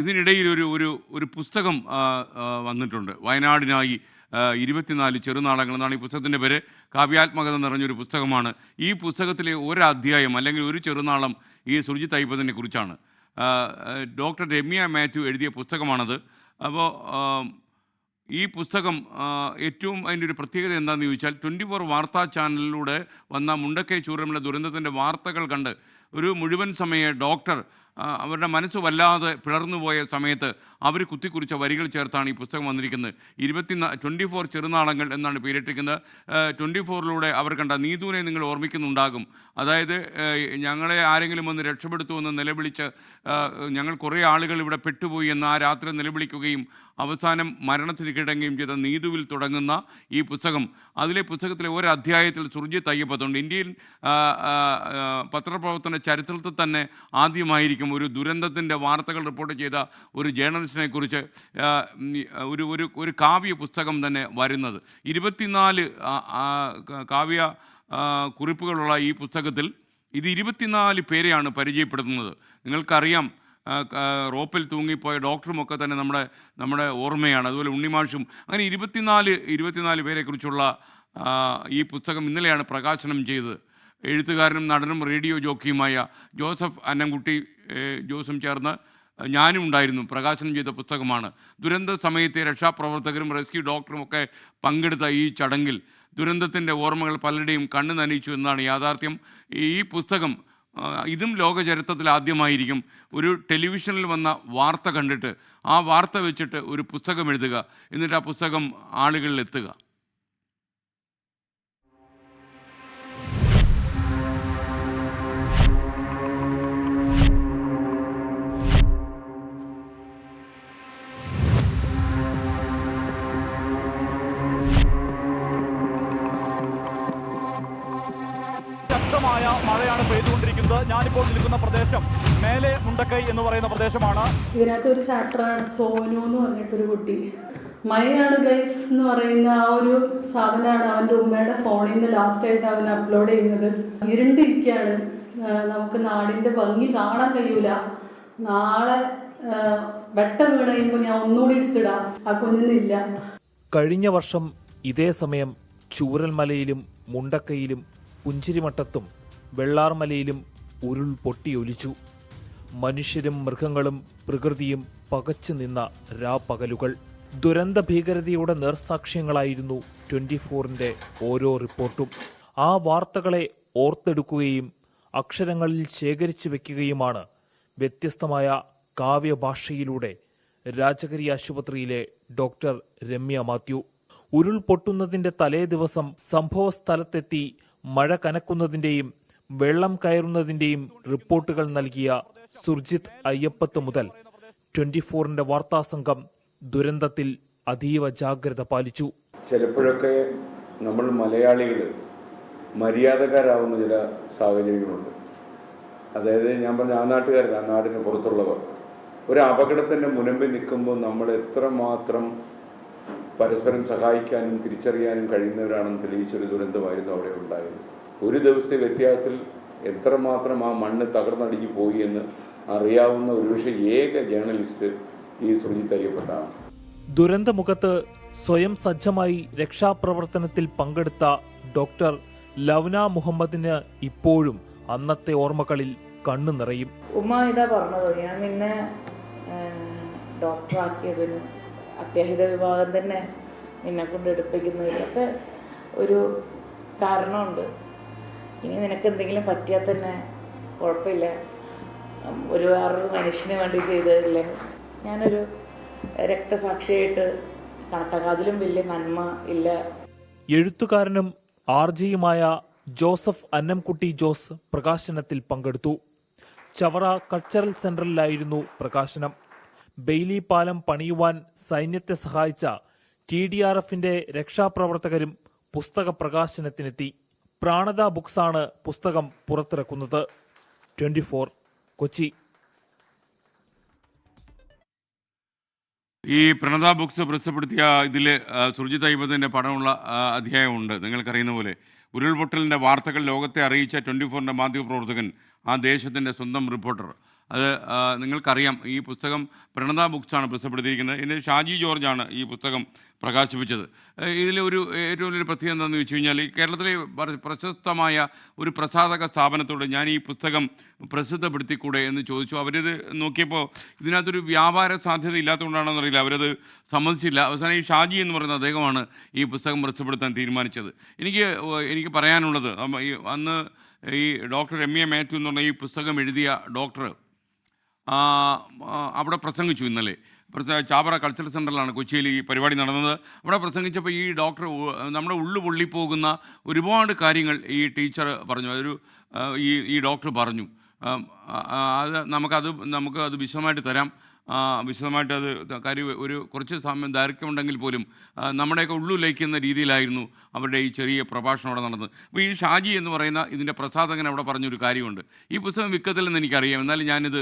ഇതിനിടയിൽ ഒരു ഒരു ഒരു പുസ്തകം വന്നിട്ടുണ്ട്. വയനാടിനായി 24 ചെറുനാടകങ്ങൾ എന്നാണ് ഈ പുസ്തകത്തിൻ്റെ പേര്. കാവ്യാത്മകത നിറഞ്ഞൊരു പുസ്തകമാണ്. ഈ പുസ്തകത്തിലെ ഒരു അധ്യായം അല്ലെങ്കിൽ ഒരു ചെറുനാളം ഈ സുർജിത് അയ്യപ്പത്തിനെ കുറിച്ചാണ്. ഡോക്ടർ രമ്യ മാത്യു എഴുതിയ പുസ്തകമാണത്. അപ്പോൾ ഈ പുസ്തകം ഏറ്റവും അതിൻ്റെ ഒരു പ്രത്യേകത എന്താണെന്ന് ചോദിച്ചാൽ 24 വാർത്താ ചാനലിലൂടെ വന്ന മുണ്ടക്കൈ ചൂരൽമല ദുരന്തത്തിൻ്റെ വാർത്തകൾ കണ്ട് ഒരു മുഴുവൻ സമയ ഡോക്ടർ അവരുടെ മനസ്സ് വല്ലാതെ പിളർന്നുപോയ സമയത്ത് അവർ കുത്തിക്കുറിച്ച വരികൾ ചേർത്താണ് ഈ പുസ്തകം വന്നിരിക്കുന്നത്. 24 ചെറുനാളങ്ങൾ എന്നാണ് പേരിട്ടിരിക്കുന്നത്. 24ലൂടെ അവർ കണ്ട നീതുവിനെ നിങ്ങൾ ഓർമ്മിക്കുന്നുണ്ടാകും. അതായത് ഞങ്ങളെ ആരെങ്കിലും ഒന്ന് രക്ഷപ്പെടുത്തുമെന്ന് നിലവിളിച്ച് ഞങ്ങൾ കുറേ ആളുകൾ ഇവിടെ പെട്ടുപോയി എന്ന് ആ രാത്രി നിലവിളിക്കുകയും അവസാനം മരണത്തിന് കീഴടങ്ങുകയും ചെയ്ത നീതുവിൽ തുടങ്ങുന്ന ഈ പുസ്തകം. അതിലെ പുസ്തകത്തിലെ ഒരു അധ്യായത്തിൽ സുർജിത് അയ്യപ്പത്തുണ്ട്. ഇന്ത്യയിൽ പത്രപ്രവർത്തന ചരിത്രത്തിൽ തന്നെ ആദ്യമായിരിക്കും ഒരു ദുരന്തത്തിൻ്റെ വാർത്തകൾ റിപ്പോർട്ട് ചെയ്ത ഒരു ജേർണലിസ്റ്റിനെ കുറിച്ച് ഒരു കാവ്യ പുസ്തകം തന്നെ വരുന്നത്. 24 കാവ്യ കുറിപ്പുകളുള്ള ഈ പുസ്തകത്തിൽ ഇത് 24 പേരെയാണ് പരിചയപ്പെടുത്തുന്നത്. നിങ്ങൾക്കറിയാം, റോപ്പിൽ തൂങ്ങിപ്പോയ ഡോക്ടറുമൊക്കെ തന്നെ നമ്മുടെ ഓർമ്മയാണ്. അതുപോലെ ഉണ്ണിമാഷും, അങ്ങനെ 24 പേരെക്കുറിച്ചുള്ള ഈ പുസ്തകം ഇന്നലെയാണ് പ്രകാശനം ചെയ്തത്. എഴുത്തുകാരനും നടനും റേഡിയോ ജോക്കിയുമായ ജോസഫ് അന്നംകുട്ടി ജോസും ചേർന്ന് ഞാനും ഉണ്ടായിരുന്നു. പ്രകാശനം ചെയ്ത പുസ്തകമാണ്. ദുരന്ത സമയത്തെ രക്ഷാപ്രവർത്തകരും റെസ്ക്യൂ ഡോക്ടറും ഒക്കെ പങ്കെടുത്ത ഈ ചടങ്ങിൽ ദുരന്തത്തിൻ്റെ ഓർമ്മകൾ പലരുടെയും കണ്ണു നനയിച്ചു എന്നാണ് യാഥാർത്ഥ്യം. ഈ പുസ്തകം ഇതും ലോക ചരിത്രത്തിൽ ആദ്യമായിരിക്കും. ഒരു ടെലിവിഷനിൽ വന്ന വാർത്ത കണ്ടിട്ട് ആ വാർത്ത വെച്ചിട്ട് ഒരു പുസ്തകം എഴുതുക, എന്നിട്ട് ആ പുസ്തകം ആളുകളിൽ എത്തുക. ശക്തമായ മഴയാണ് പെയ്തുകൊണ്ടിരിക്കുന്നത്. ഞാനിപ്പോൾ നിൽക്കുന്ന പ്രദേശം മേലെ മുണ്ടക്കൈ എന്ന് പറയുന്ന പ്രദേശമാണ്. ഇതിനകത്ത് ഒരു ചാപ്റ്ററാണ് സോനു എന്ന് പറഞ്ഞിട്ടൊരു കുട്ടി. മഴയാണ് ഗൈസ് എന്ന് പറയുന്ന ആ ഒരു സാധനമാണ് അവൻ്റെ ഉമ്മയുടെ ഫോണിൽ നിന്ന് ലാസ്റ്റായിട്ട് അവൻ അപ്ലോഡ് ചെയ്യുന്നത്. ഇരുണ്ടിരിക്കുകയാണ്, നമുക്ക് നാടിൻ്റെ ഭംഗി കാണാൻ കഴിയൂല. നാളെ വെട്ടം വീണ് കഴിയുമ്പോൾ ഞാൻ ഒന്നുകൂടി എടുത്തിടാം, ആ കുഞ്ഞിന്നില്ല. കഴിഞ്ഞ വർഷം ഇതേ സമയം ചൂരൽമലയിലും മുണ്ടക്കൈയിലും പുഞ്ചിരിമട്ടത്തും വെള്ളാർമലയിലും ഉരുൾ പൊട്ടിയൊലിച്ചു. മനുഷ്യരും മൃഗങ്ങളും പ്രകൃതിയും പകച്ചു നിന്ന രാപ്പകലുകൾ. ദുരന്ത ഭീകരതയുടെ നേർസാക്ഷ്യങ്ങളായിരുന്നു 24ന്റെ ഓരോ റിപ്പോർട്ടും. ആ വാർത്തകളെ ഓർത്തെടുക്കുകയും അക്ഷരങ്ങളിൽ ശേഖരിച്ചു വെക്കുകയുമാണ് വ്യത്യസ്തമായ കാവ്യഭാഷയിലൂടെ രാജഗിരി ആശുപത്രിയിലെ ഡോക്ടർ രമ്യ മാത്യു. ഉരുൾ പൊട്ടുന്നതിന്റെ തലേ ദിവസം സംഭവ സ്ഥലത്തെത്തി മഴ കനക്കുന്നതിന്റെയും വെള്ളം കയറുന്നതിന്റെയും റിപ്പോർട്ടുകൾ നൽകിയ സുർജിത് അയ്യപ്പത്ത് മുതൽ 24ന്റെ വാർത്താസംഘം ദുരന്തത്തിൽ അതീവ ജാഗ്രത പാലിച്ചു. ചിലപ്പോഴൊക്കെ നമ്മൾ മലയാളികൾ മര്യാദക്കാരാവുന്ന ചില സാഹചര്യങ്ങളുണ്ട്. അതായത് ഞാൻ പറഞ്ഞ ആ നാട്ടുകാരല്ല, ആ നാടിന് പുറത്തുള്ളവർ ഒരു അപകടത്തിൻ്റെ മുൻപിൽ നിൽക്കുമ്പോൾ നമ്മൾ എത്രമാത്രം പരസ്പരം സഹായിക്കാനും തിരിച്ചറിയാനും കഴിയുന്നവരാണെന്ന് തെളിയിച്ചൊരു ദുരന്തമായിരുന്നു അവിടെ ഉണ്ടായത്. ഒരു ദിവസത്തെ വ്യത്യാസത്തിൽ എത്രമാത്രം ആ മണ്ണ് തകർന്നടിഞ്ഞു പോയി എന്ന് അറിയാവുന്ന ഒരുപക്ഷെ ഏക ജേർണലിസ്റ്റ് ഈ സുർജിത് അയ്യപ്പത്താണ്. ദുരന്തമുഖത്ത് സ്വയം സജ്ജമായി രക്ഷാപ്രവർത്തനത്തിൽ പങ്കെടുത്ത ഡോക്ടർ ലവ്ന മുഹമ്മദിന് ഇപ്പോഴും അന്നത്തെ ഓർമ്മകളിൽ കണ്ണു നിറയും. ഉമ്മ ഇതാ പറഞ്ഞത്, ഞാൻ നിന്നെ ഡോക്ടറാക്കിയതിന് അത്യാഹിത വിഭാഗം തന്നെ നിന്നെ കൊണ്ട് എടുപ്പിക്കുന്നതിലൊക്കെ ഒരു കാരണമുണ്ട്. ഇനി നിനക്ക് എന്തെങ്കിലും പറ്റിയാൽ തന്നെ കുഴപ്പമില്ല, വേറൊരു മനുഷ്യന് വേണ്ടി ചെയ്തതില്ലേ ഞാനൊരു രക്തസാക്ഷിയായിട്ട് കണക്കാക്കാം, അതിലും വലിയ നന്മ ഇല്ല. എഴുത്തുകാരനും ആർജിയുമായ ജോസഫ് അന്നംകുട്ടി ജോസ് പ്രകാശനത്തിൽ പങ്കെടുത്തു. ചവറ കൾച്ചറൽ സെന്ററിലായിരുന്നു പ്രകാശനം. ബെയ്ലി പാലം പണിയുവാൻ സൈന്യത്തെ സഹായിച്ച TDRFന്റെ രക്ഷാപ്രവർത്തകരും പുസ്തക പ്രകാശനത്തിനെത്തി. പ്രാണത ബുക്സാണ് പുസ്തകം പുറത്തിറക്കുന്നത്. 24 കൊച്ചി. ഈ പ്രണത ബുക്സ് പ്രസിദ്ധപ്പെടുത്തിയ ഇതിൽ സുർജിത് അയ്യപ്പത്തിൻ്റെ പടമുള്ള അധ്യായമുണ്ട്. നിങ്ങൾക്കറിയുന്ന പോലെ ഉരുൾപൊട്ടലിൻ്റെ വാർത്തകൾ ലോകത്തെ അറിയിച്ച 24ന്റെ മാധ്യമപ്രവർത്തകൻ, ആ ദേശത്തിൻ്റെ സ്വന്തം റിപ്പോർട്ടർ. അത് നിങ്ങൾക്കറിയാം. ഈ പുസ്തകം പ്രണത ബുക്സാണ് പ്രസിദ്ധപ്പെടുത്തിയിരിക്കുന്നത്. ഇതിൻ്റെ ഷാജി ജോർജാണ് ഈ പുസ്തകം പ്രകാശിപ്പിച്ചത്. ഇതിലൊരു ഏറ്റവും വലിയൊരു പ്രത്യേകത എന്താണെന്ന് വെച്ച് കഴിഞ്ഞാൽ, ഈ കേരളത്തിലെ പ്രശസ്തമായ ഒരു പ്രസാധക സ്ഥാപനത്തോട് ഞാൻ ഈ പുസ്തകം പ്രസിദ്ധപ്പെടുത്തിക്കൂടെ എന്ന് ചോദിച്ചു. അവരിത് നോക്കിയപ്പോൾ ഇതിനകത്തൊരു വ്യാപാര സാധ്യത ഇല്ലാത്തതുകൊണ്ടാണെന്ന് അറിയില്ല, അവരത് സമ്മതിച്ചില്ല. അവസാനം ഈ ഷാജി എന്ന് പറയുന്ന അദ്ദേഹമാണ് ഈ പുസ്തകം പ്രസിദ്ധപ്പെടുത്താൻ തീരുമാനിച്ചത്. എനിക്ക് പറയാനുള്ളത്, അന്ന് ഈ ഡോക്ടർ എം.എ. മാത്യു എന്ന് പറഞ്ഞ ഈ പുസ്തകം എഴുതിയ ഡോക്ടർ അവിടെ പ്രസംഗിച്ചു. ഇന്നലെ ചാവറ കൾച്ചറൽ സെൻ്ററിലാണ് കൊച്ചിയിൽ ഈ പരിപാടി നടന്നത്. അവിടെ പ്രസംഗിച്ചപ്പോൾ ഈ ഡോക്ടർ നമ്മുടെ ഉള്ളു പൊള്ളിപ്പോകുന്ന ഒരുപാട് കാര്യങ്ങൾ ഈ ടീച്ചർ പറഞ്ഞു, ഈ ഡോക്ടർ പറഞ്ഞു. അത് നമുക്കത് വിശദമായിട്ട് തരാം. വിശദമായിട്ട് അത് കാര്യം കുറച്ച് സമയം ദൈർഘ്യമുണ്ടെങ്കിൽ പോലും നമ്മുടെയൊക്കെ ഉള്ളിലേക്കുന്ന രീതിയിലായിരുന്നു അവരുടെ ഈ ചെറിയ പ്രഭാഷണം അവിടെ നടന്നത്. അപ്പോൾ ഈ ഷാജി എന്ന് പറയുന്ന ഇതിൻ്റെ പ്രസാധകൻ അവിടെ പറഞ്ഞൊരു കാര്യമുണ്ട്. ഈ പുസ്തകം വിൽക്കത്തില്ലെന്ന് എനിക്കറിയാം, എന്നാലും ഞാനിത്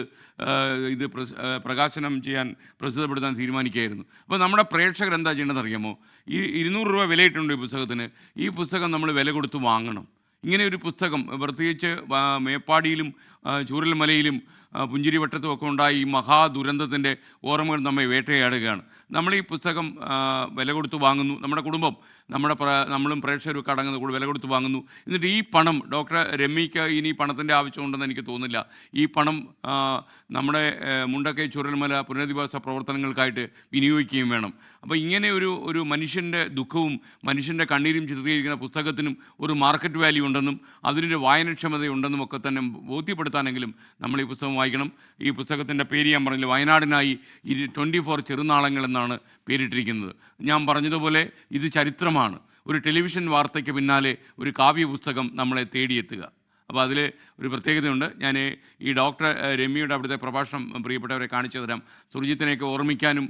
പ്രകാശനം ചെയ്യാൻ പ്രസിദ്ധപ്പെടുത്താൻ തീരുമാനിക്കുകയായിരുന്നു. അപ്പോൾ നമ്മുടെ പ്രേക്ഷകർ എന്താ ചെയ്യേണ്ടതെന്ന് അറിയാമോ? ഈ 200 രൂപ വിലയിട്ടുണ്ട് ഈ പുസ്തകത്തിന്. ഈ പുസ്തകം നമ്മൾ വില കൊടുത്ത് വാങ്ങണം. ഇങ്ങനെ ഒരു പുസ്തകം, പ്രത്യേകിച്ച് മേപ്പാടിയിലും ചൂരൽമലയിലും പുഞ്ചിരിവട്ടത്തും ഒക്കെ ഉണ്ടായ ഈ മഹാദുരന്തത്തിൻ്റെ ഓർമ്മകൾ നമ്മെ വേട്ടയാടുകയാണ്. നമ്മൾ ഈ പുസ്തകം വില കൊടുത്ത് വാങ്ങുന്നു, നമ്മുടെ കുടുംബം, നമ്മളും പ്രേക്ഷകരും ഒക്കെ അടങ്ങുന്ന കൂടെ വില കൊടുത്ത് വാങ്ങുന്നു. എന്നിട്ട് ഈ പണം ഡോക്ടർ രമ്യയ്ക്ക് ഇനി പണത്തിൻ്റെ ആവശ്യമുണ്ടെന്ന് എനിക്ക് തോന്നുന്നില്ല. ഈ പണം നമ്മുടെ മുണ്ടക്കൈ ചുരൽമല പുനരധിവാസ പ്രവർത്തനങ്ങൾക്കായിട്ട് വിനിയോഗിക്കുകയും വേണം. അപ്പോൾ ഇങ്ങനെ ഒരു മനുഷ്യൻ്റെ ദുഃഖവും മനുഷ്യൻ്റെ കണ്ണീരും ചിത്രീകരിക്കുന്ന പുസ്തകത്തിനും ഒരു മാർക്കറ്റ് വാല്യൂ ഉണ്ടെന്നും അതിനൊരു വായനക്ഷമതയുണ്ടെന്നും ഒക്കെ തന്നെ ബോധ്യപ്പെടുത്താനെങ്കിലും നമ്മൾ ഈ പുസ്തകം വായിക്കണം. ഈ പുസ്തകത്തിൻ്റെ പേര് ഞാൻ പറഞ്ഞില്ല, വയനാടിനായി 24 ചെറുനാളങ്ങൾ എന്നാണ് പേരിട്ടിരിക്കുന്നത്. ഞാൻ പറഞ്ഞതുപോലെ ഇത് ചരിത്രമാണ്. ഒരു ടെലിവിഷൻ വാർത്തയ്ക്ക് പിന്നാലെ ഒരു കാവ്യ പുസ്തകം നമ്മളെ തേടിയെത്തുക. അപ്പോൾ അതിൽ ഒരു പ്രത്യേകതയുണ്ട്. ഞാൻ ഈ ഡോക്ടർ രമ്യയുടെ അവിടുത്തെ പ്രഭാഷണം പ്രിയപ്പെട്ടവരെ കാണിച്ചു തരാം. സുർജിത്തിനെയൊക്കെ ഓർമ്മിക്കാനും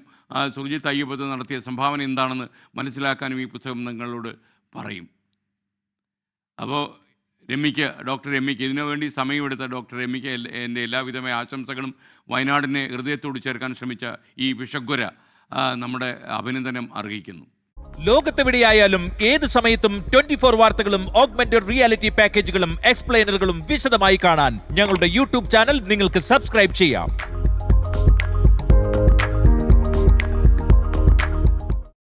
സുർജിത്ത് അയ്യപ്പത്ത് നടത്തിയ സംഭാവന എന്താണെന്ന് മനസ്സിലാക്കാനും ഈ പുസ്തകം നിങ്ങളോട് പറയും. അപ്പോൾ ഡോക്ടർ രമ്യയ്ക്ക് ഇതിനുവേണ്ടി സമയമെടുത്ത ഡോക്ടർ രമ്യയ്ക്ക് എൻ്റെ എല്ലാവിധമായ ആശംസകളും, വയനാടിനെ ഹൃദയത്തോട് ചേർക്കാൻ ശ്രമിച്ച ഈ വിഷഗ്വര നമ്മുടെ അഭിനന്ദനം അറിയിക്കുന്നു. ലോകത്തെവിടെയായാലും ഏത് സമയത്തും 24 വാർത്തകളും ഓഗ്മെന്റഡ് റിയാലിറ്റി പാക്കേജുകളും എക്സ്പ്ലെയിനറുകളും വിശദമായി കാണാൻ ഞങ്ങളുടെ യൂട്യൂബ് ചാനൽ നിങ്ങൾക്ക് സബ്സ്ക്രൈബ് ചെയ്യാം.